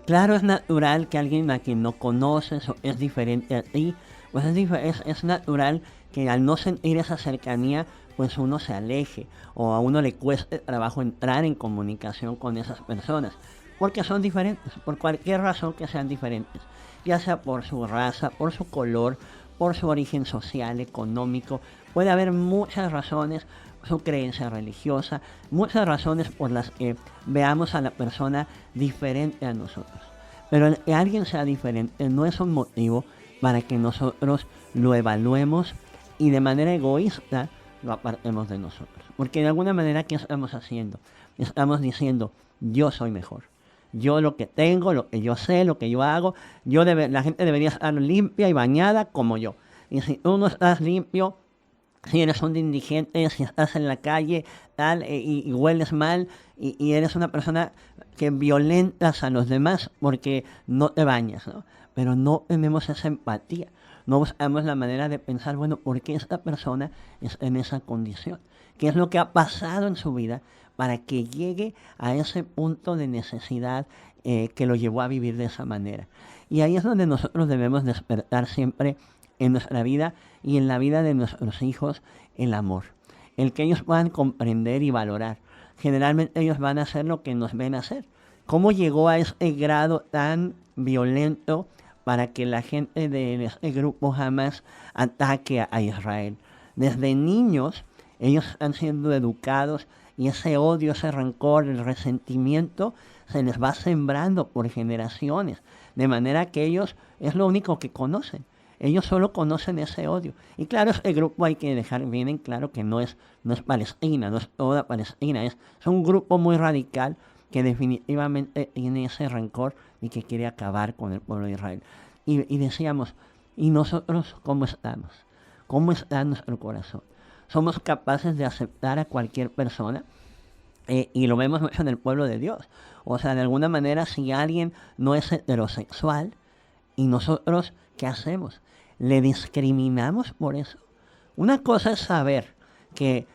claro, es natural que alguien a quien no conoces o es diferente a ti, pues es natural que al no sentir esa cercanía, pues uno se aleje o a uno le cueste trabajo entrar en comunicación con esas personas. Porque son diferentes, por cualquier razón que sean diferentes, ya sea por su raza, por su color, por su origen social, económico, puede haber muchas razones, su creencia religiosa, muchas razones por las que veamos a la persona diferente a nosotros. Pero el que alguien sea diferente no es un motivo para que nosotros lo evaluemos y de manera egoísta lo apartemos de nosotros. Porque de alguna manera, ¿qué estamos haciendo? Estamos diciendo, yo soy mejor. Yo lo que tengo, lo que yo sé, lo que yo hago, la gente debería estar limpia y bañada como yo. Y si tú no estás limpio, si eres un indigente, si estás en la calle tal y hueles mal y eres una persona que violentas a los demás porque no te bañas, ¿no? Pero no tenemos esa empatía, no buscamos la manera de pensar, bueno, ¿por qué esta persona es en esa condición? ¿Qué es lo que ha pasado en su vida para que llegue a ese punto de necesidad que lo llevó a vivir de esa manera? Y ahí es donde nosotros debemos despertar siempre en nuestra vida y en la vida de nuestros hijos el amor. El que ellos puedan comprender y valorar. Generalmente ellos van a hacer lo que nos ven hacer. ¿Cómo llegó a ese grado tan violento para que la gente de este grupo Hamas ataque a Israel? Desde niños ellos están siendo educados y ese odio, ese rencor, el resentimiento se les va sembrando por generaciones. De manera que ellos es lo único que conocen. Ellos solo conocen ese odio. Y claro, este grupo hay que dejar bien en claro que no es Palestina, no es toda Palestina. Es un grupo muy radical que definitivamente tiene ese rencor y que quiere acabar con el pueblo de Israel. Y decíamos, ¿y nosotros cómo estamos? ¿Cómo está nuestro corazón? ¿Somos capaces de aceptar a cualquier persona? Y lo vemos mucho en el pueblo de Dios. O sea, de alguna manera, si alguien no es heterosexual, ¿y nosotros qué hacemos? ¿Le discriminamos por eso? Una cosa es saber que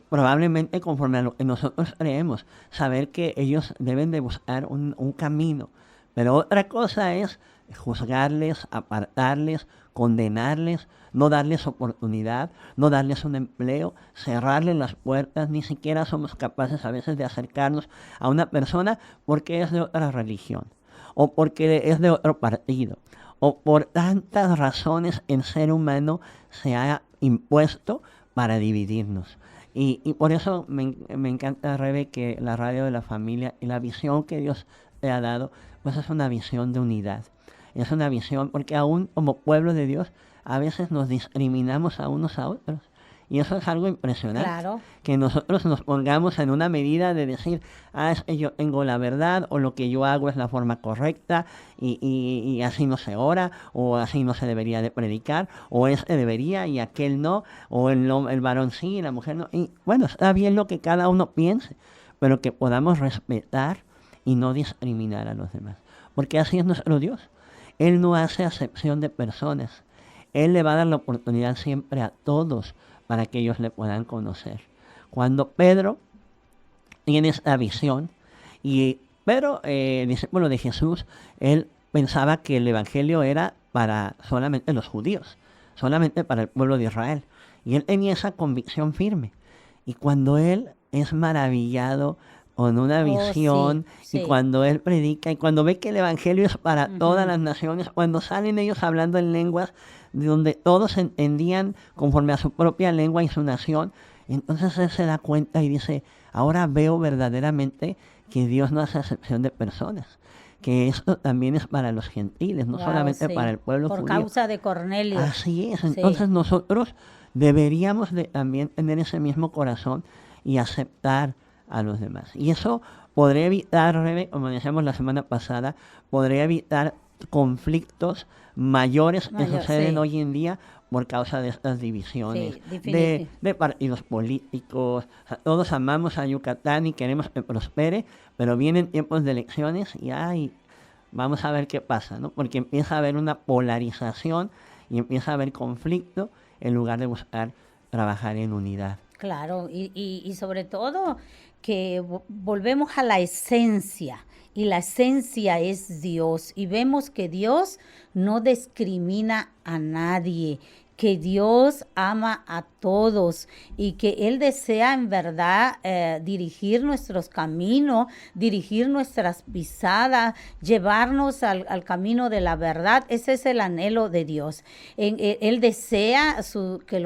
probablemente conforme a lo que nosotros creemos, saber que ellos deben de buscar un camino. Pero otra cosa es juzgarles, apartarles, condenarles, no darles oportunidad, no darles un empleo, cerrarles las puertas. Ni siquiera somos capaces a veces de acercarnos a una persona porque es de otra religión o porque es de otro partido o por tantas razones el ser humano se ha impuesto para dividirnos. Y por eso me encanta, Rebe, que la radio de la familia y la visión que Dios te ha dado, pues es una visión de unidad. Es una visión, porque aún como pueblo de Dios, a veces nos discriminamos a unos a otros. Y eso es algo impresionante. Claro. Que nosotros nos pongamos en una medida de decir, es que yo tengo la verdad, o lo que yo hago es la forma correcta, y así no se ora, o así no se debería de predicar, o este debería y aquel no, o el varón sí y la mujer no. Y bueno, está bien lo que cada uno piense, pero que podamos respetar y no discriminar a los demás. Porque así es nuestro Dios. Él no hace acepción de personas. Él le va a dar la oportunidad siempre a todos para que ellos le puedan conocer. Cuando Pedro tiene esta visión, y Pedro, discípulo de Jesús, él pensaba que el evangelio era para solamente los judíos, solamente para el pueblo de Israel. Y él tenía esa convicción firme. Y cuando él es maravillado con una visión, sí. y cuando él predica, y cuando ve que el evangelio es para todas las naciones, cuando salen ellos hablando en lenguas de donde todos entendían conforme a su propia lengua y su nación, entonces él se da cuenta y dice, ahora veo verdaderamente que Dios no hace acepción de personas, que esto también es para los gentiles, no solamente para el pueblo por judío. causa de Cornelio. Así es, entonces nosotros deberíamos de también tener ese mismo corazón y aceptar a los demás. Y eso podría evitar, Rebe, como decíamos la semana pasada, podría evitar conflictos mayores que suceden hoy en día por causa de estas divisiones de partidos políticos. O sea, todos amamos a Yucatán y queremos que prospere, pero vienen tiempos de elecciones y vamos a ver qué pasa, ¿no? Porque empieza a haber una polarización y empieza a haber conflicto en lugar de buscar trabajar en unidad. Claro, y sobre todo que volvemos a la esencia, y la esencia es Dios, y vemos que Dios no discrimina a nadie, que Dios ama a todos y que Él desea en verdad dirigir nuestros caminos, dirigir nuestras pisadas, llevarnos al camino de la verdad. Ese es el anhelo de Dios. Él desea que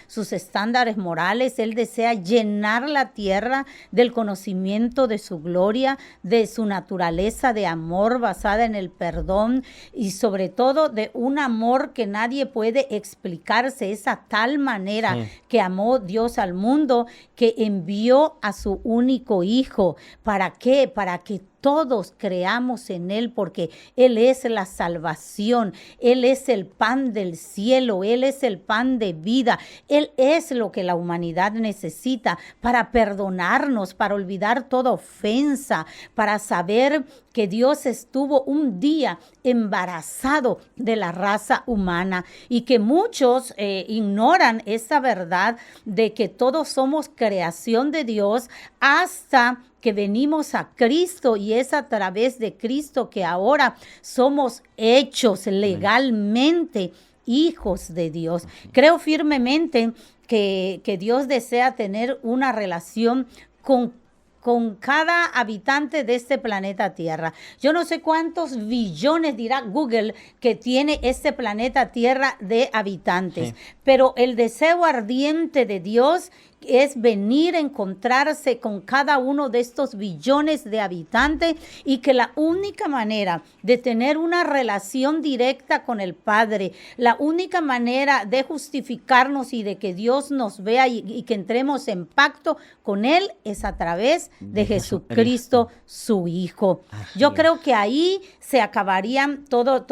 sus estándares morales, Él desea llenar la tierra del conocimiento de su gloria, de su naturaleza de amor basada en el perdón y sobre todo de un amor que nadie puede explicarse, esa tal manera que amó Dios al mundo, que envió a su único hijo. ¿Para qué? Para que todos creamos en Él, porque Él es la salvación, Él es el pan del cielo, Él es el pan de vida, Él es lo que la humanidad necesita para perdonarnos, para olvidar toda ofensa, para saber que Dios estuvo un día embarazado de la raza humana y que muchos ignoran esa verdad de que todos somos creación de Dios hasta que venimos a Cristo y es a través de Cristo que ahora somos hechos legalmente hijos de Dios. Creo firmemente que Dios desea tener una relación con cada habitante de este planeta Tierra. Yo no sé cuántos billones, dirá Google, que tiene este planeta Tierra de habitantes, pero el deseo ardiente de Dios es venir a encontrarse con cada uno de estos billones de habitantes y que la única manera de tener una relación directa con el Padre, la única manera de justificarnos y de que Dios nos vea y que entremos en pacto con Él es a través de Jesucristo, su Hijo. Yo creo que ahí se acabarían todas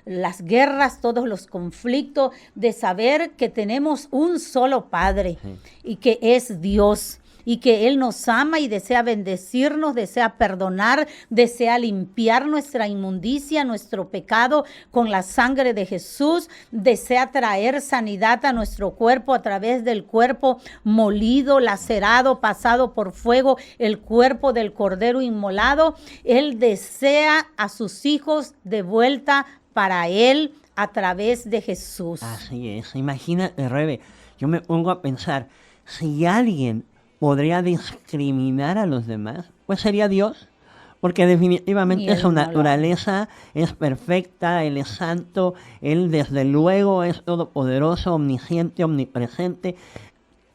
las guerras, todos los conflictos, de saber que tenemos un solo Padre y que es Dios, y que Él nos ama y desea bendecirnos, desea perdonar, desea limpiar nuestra inmundicia, nuestro pecado con la sangre de Jesús, desea traer sanidad a nuestro cuerpo a través del cuerpo molido, lacerado, pasado por fuego, el cuerpo del Cordero inmolado. Él desea a sus hijos de vuelta para Él a través de Jesús. Así es. Imagínate, Rebe, yo me pongo a pensar, si alguien podría discriminar a los demás, pues sería Dios, porque definitivamente su naturaleza es perfecta, Él es santo, Él desde luego es todopoderoso, omnisciente, omnipresente.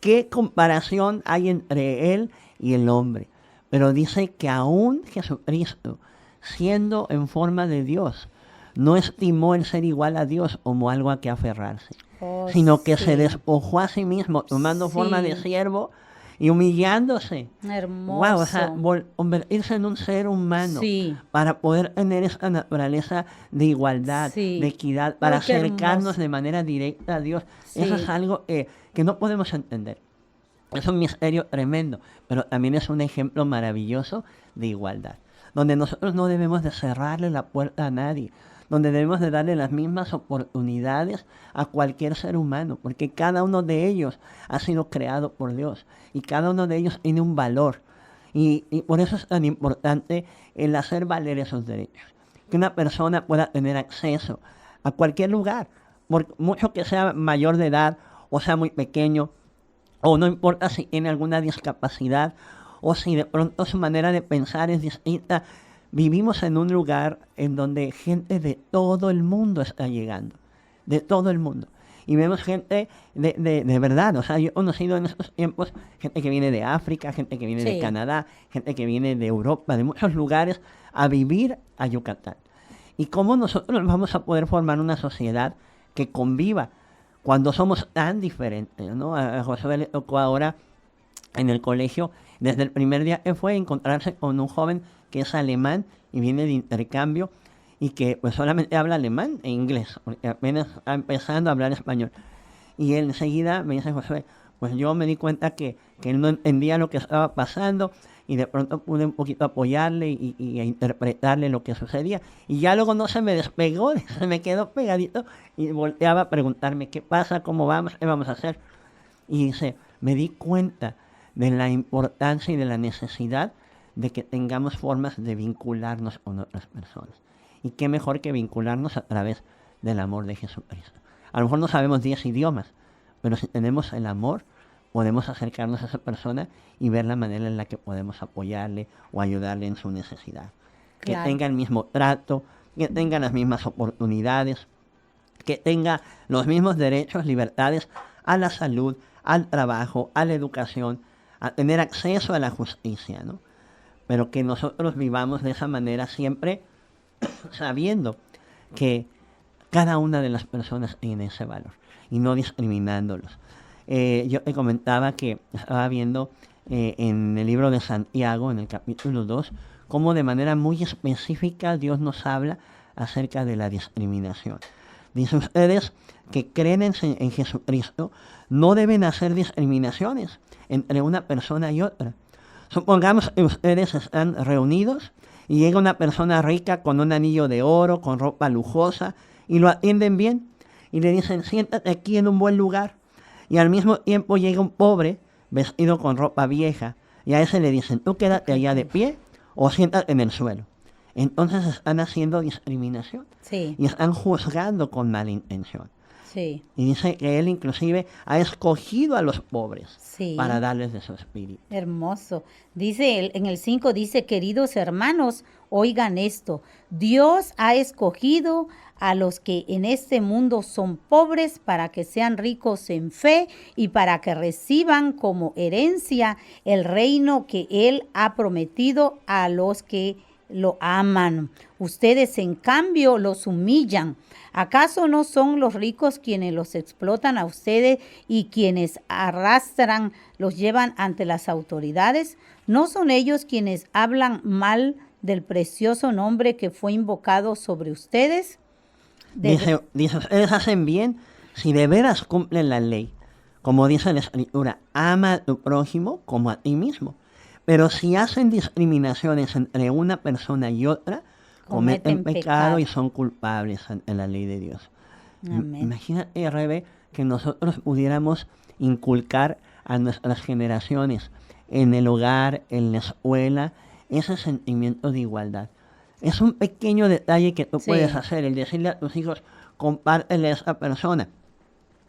¿Qué comparación hay entre Él y el hombre? Pero dice que aún Jesucristo, siendo en forma de Dios, no estimó el ser igual a Dios como algo a que aferrarse, sino que se despojó a sí mismo, tomando forma de siervo y humillándose. Hermoso. Wow, o sea, convertirse en un ser humano para poder tener esa naturaleza de igualdad, de equidad, para acercarnos de manera directa a Dios. Eso es algo que no podemos entender. Es un misterio tremendo, pero también es un ejemplo maravilloso de igualdad, donde nosotros no debemos de cerrarle la puerta a nadie, donde debemos de darle las mismas oportunidades a cualquier ser humano, porque cada uno de ellos ha sido creado por Dios y cada uno de ellos tiene un valor. Y por eso es tan importante el hacer valer esos derechos, que una persona pueda tener acceso a cualquier lugar, por mucho que sea mayor de edad o sea muy pequeño, o no importa si tiene alguna discapacidad o si de pronto su manera de pensar es distinta. Vivimos en un lugar en donde gente de todo el mundo está llegando, de todo el mundo. Y vemos gente de verdad, o sea, yo he conocido en estos tiempos gente que viene de África, gente que viene de Canadá, gente que viene de Europa, de muchos lugares a vivir a Yucatán. ¿Y cómo nosotros vamos a poder formar una sociedad que conviva cuando somos tan diferentes, ¿no? A Josué le tocó ahora en el colegio, desde el primer día que fue, encontrarse con un joven que es alemán y viene de intercambio y que pues solamente habla alemán e inglés, porque apenas está empezando a hablar español. Y él enseguida me dice, Josué, pues yo me di cuenta que él no entendía lo que estaba pasando y de pronto pude un poquito apoyarle y a interpretarle lo que sucedía. Y ya luego no se me despegó, se me quedó pegadito y volteaba a preguntarme qué pasa, cómo vamos, qué vamos a hacer. Y dice, me di cuenta de la importancia y de la necesidad de que tengamos formas de vincularnos con otras personas. Y qué mejor que vincularnos a través del amor de Jesucristo. A lo mejor no sabemos 10 idiomas, pero si tenemos el amor, podemos acercarnos a esa persona y ver la manera en la que podemos apoyarle o ayudarle en su necesidad. Claro. Que tenga el mismo trato, que tenga las mismas oportunidades, que tenga los mismos derechos, libertades a la salud, al trabajo, a la educación, a tener acceso a la justicia, ¿no? Pero que nosotros vivamos de esa manera siempre sabiendo que cada una de las personas tiene ese valor y no discriminándolos. Yo te comentaba que estaba viendo en el libro de Santiago, en el capítulo 2, cómo de manera muy específica Dios nos habla acerca de la discriminación. Dice, ustedes que creen en Jesucristo no deben hacer discriminaciones entre una persona y otra. Supongamos que ustedes están reunidos y llega una persona rica con un anillo de oro, con ropa lujosa, y lo atienden bien y le dicen, siéntate aquí en un buen lugar. Y al mismo tiempo llega un pobre vestido con ropa vieja y a ese le dicen, tú quédate allá de pie o siéntate en el suelo. Entonces están haciendo discriminación Sí, y están juzgando con mala intención. sí, Y dice que él inclusive ha escogido a los pobres sí. para darles de su espíritu. Hermoso. Dice en el 5 dice, queridos hermanos, oigan esto. Dios ha escogido a los que en este mundo son pobres para que sean ricos en fe y para que reciban como herencia el reino que Él ha prometido a los que lo aman. Ustedes, en cambio, los humillan. ¿Acaso no son los ricos quienes los explotan a ustedes y quienes arrastran, los llevan ante las autoridades? ¿No son ellos quienes hablan mal del precioso nombre que fue invocado sobre ustedes? Dice, ustedes hacen bien si de veras cumplen la ley. Como dice la Escritura, ama a tu prójimo como a ti mismo. Pero si hacen discriminaciones entre una persona y otra, cometen pecado y son culpables ante la ley de Dios. Amén. Imagínate, Rebe, que nosotros pudiéramos inculcar a nuestras generaciones en el hogar, en la escuela, ese sentimiento de igualdad. Es un pequeño detalle que tú Sí. puedes hacer, el decirle a tus hijos, compártele a esa persona.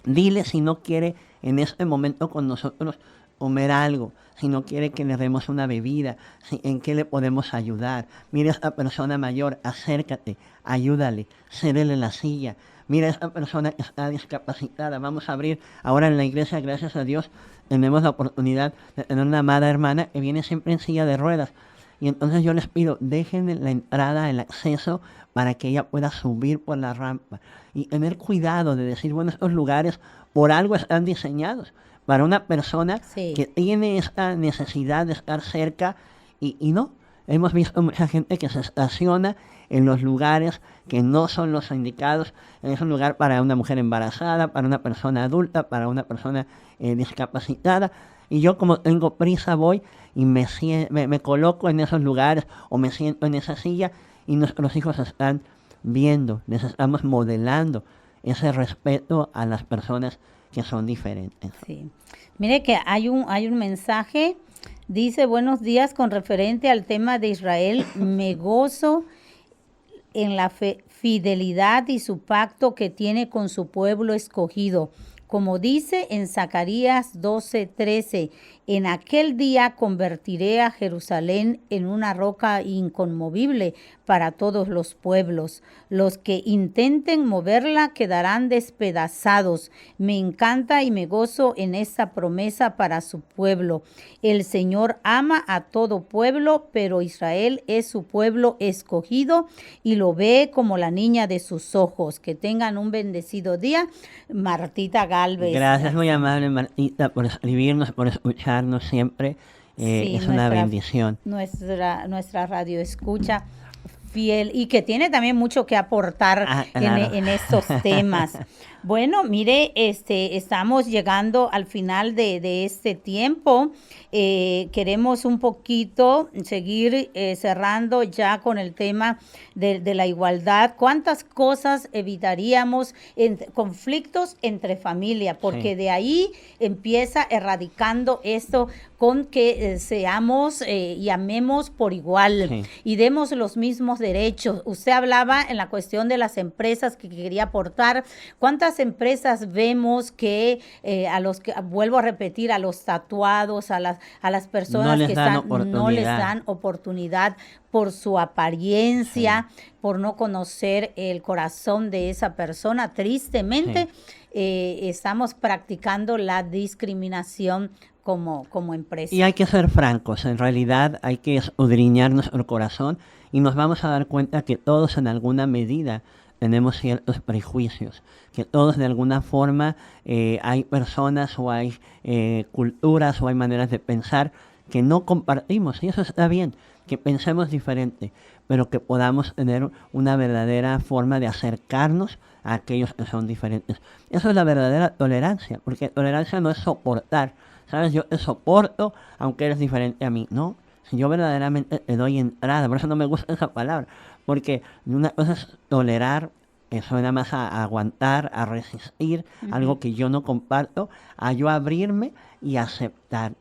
Dile si no quiere en este momento con nosotros comer algo, si no quiere que le demos una bebida, en qué le podemos ayudar. Mira a esta persona mayor, acércate, ayúdale, cédele la silla. Mira a esta persona que está discapacitada, vamos a abrir. Ahora en la iglesia, gracias a Dios, tenemos la oportunidad de tener una amada hermana que viene siempre en silla de ruedas. Y entonces yo les pido, dejen la entrada, el acceso, para que ella pueda subir por la rampa. Y tener cuidado de decir, bueno, estos lugares por algo están diseñados para una persona Sí. que tiene esta necesidad de estar cerca y no. Hemos visto mucha gente que se estaciona en los lugares que no son los indicados. Es un lugar para una mujer embarazada, para una persona adulta, para una persona discapacitada. Y yo, como tengo prisa, voy y me coloco en esos lugares o me siento en esa silla y nuestros hijos están viendo, les estamos modelando ese respeto a las personas que son diferentes. Sí. Mire que hay un mensaje, dice, buenos días, con referente al tema de Israel, me gozo en la fidelidad y su pacto que tiene con su pueblo escogido. Como dice en Zacarías 12:13, en aquel día convertiré a Jerusalén en una roca inconmovible para todos los pueblos. Los que intenten moverla quedarán despedazados. Me encanta y me gozo en esta promesa para su pueblo. El Señor ama a todo pueblo, pero Israel es su pueblo escogido y lo ve como la niña de sus ojos. Que tengan un bendecido día. Martita Galvez. Gracias, muy amable Martita, por escribirnos, por escucharnos siempre. Sí, Es una bendición. Nuestra radio escucha fiel y que tiene también mucho que aportar claro. en estos temas. Bueno, mire, estamos llegando al final de este tiempo. Queremos un poquito seguir cerrando ya con el tema de la igualdad. ¿Cuántas cosas evitaríamos en conflictos entre familia? Porque Sí. de ahí empieza erradicando esto con que seamos y amemos por igual Sí. y demos los mismos derechos. Usted hablaba en la cuestión de las empresas que quería aportar. ¿Cuántas empresas vemos que a los que, vuelvo a repetir, a los tatuados, a las personas No les que dan están, no les oportunidad. dan oportunidad por su apariencia, por no conocer el corazón de esa persona? Tristemente, estamos practicando la discriminación como empresa. Y hay que ser francos, en realidad hay que escudriñar nuestro corazón y nos vamos a dar cuenta que todos en alguna medida tenemos ciertos prejuicios, que todos de alguna forma hay personas o hay culturas o hay maneras de pensar que no compartimos, y eso está bien, que pensemos diferente, pero que podamos tener una verdadera forma de acercarnos a aquellos que son diferentes. Eso es la verdadera tolerancia, porque tolerancia no es soportar, ¿sabes? Yo te soporto aunque eres diferente a mí, ¿no? Si yo verdaderamente te doy entrada, por eso no me gusta esa palabra, porque una cosa es tolerar, que suena más a aguantar, a resistir, algo que yo no comparto, a yo abrirme y aceptar.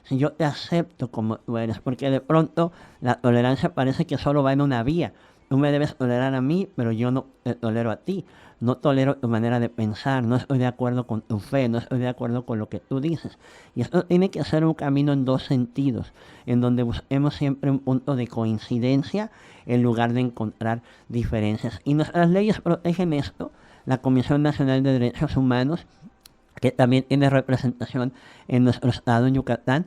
si yo te acepto como tú eres, porque de pronto la tolerancia parece que solo va en una vía. Tú me debes tolerar a mí, pero yo no te tolero a ti. No tolero tu manera de pensar, no estoy de acuerdo con tu fe, no estoy de acuerdo con lo que tú dices. Y esto tiene que ser un camino en dos sentidos, en donde busquemos siempre un punto de coincidencia en lugar de encontrar diferencias. Y nuestras leyes protegen esto. La Comisión Nacional de Derechos Humanos, que también tiene representación en nuestro estado, en Yucatán,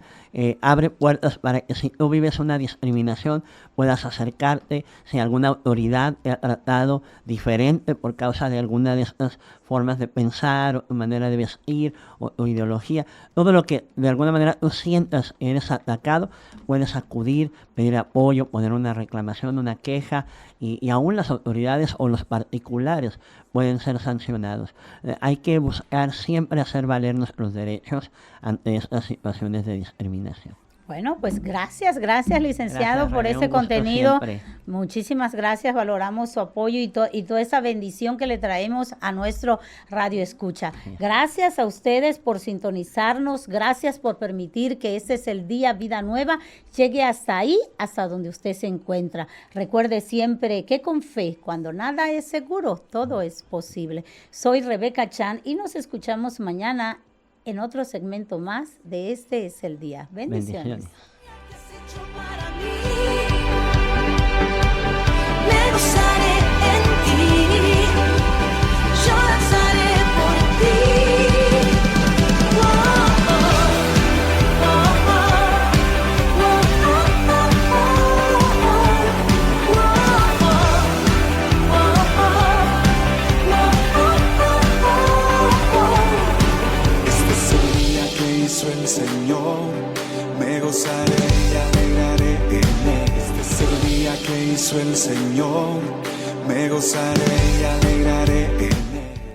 abre puertas para que si tú vives una discriminación puedas acercarte, si alguna autoridad te ha tratado diferente por causa de alguna de estas formas de pensar, o tu manera de vestir, o tu ideología, todo lo que de alguna manera tú sientas que eres atacado, puedes acudir, pedir apoyo, poner una reclamación, una queja, y aún las autoridades o los particulares pueden ser sancionados. Hay que buscar siempre hacer valer nuestros derechos ante estas situaciones de discriminación. Bueno, pues gracias, licenciado, Gracias, por René, ese un gusto contenido. siempre. Muchísimas gracias, valoramos su apoyo y toda esa bendición que le traemos a nuestro Radio Escucha. Gracias a ustedes por sintonizarnos, gracias por permitir que este es el día Vida Nueva, llegue hasta ahí, hasta donde usted se encuentra. Recuerde siempre que con fe, cuando nada es seguro, todo es posible. Soy Rebeca Chan y nos escuchamos mañana en otro segmento más de Este es el Día. Bendiciones. Que has hecho para mí. Me gozaré en ti, yo danzaré por ti. Oh, oh, oh, oh, oh, Este es el día que hizo el Señor, me gozaré y alegraré en él. Este es el día que hizo el Señor, me gozaré y alegraré en él.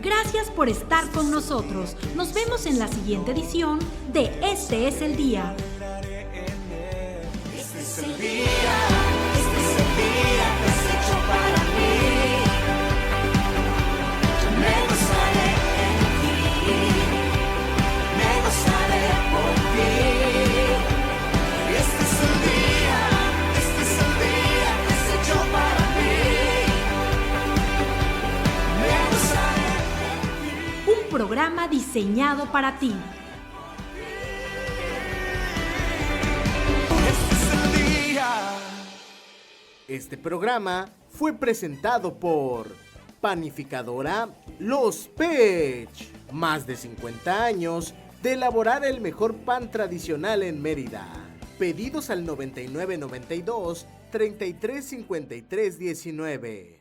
Gracias por estar con nosotros. Nos vemos en la siguiente edición de Este es el Día. este es el día que has hecho para mí. Me gozaré en ti, me gozaré por ti. Este es el día que has hecho para mí. Me gozaré en ti. Un programa diseñado para ti. Este es el día. Este programa fue presentado por Panificadora Los Pech. Más de 50 años de elaborar el mejor pan tradicional en Mérida. Pedidos al 9992 335319.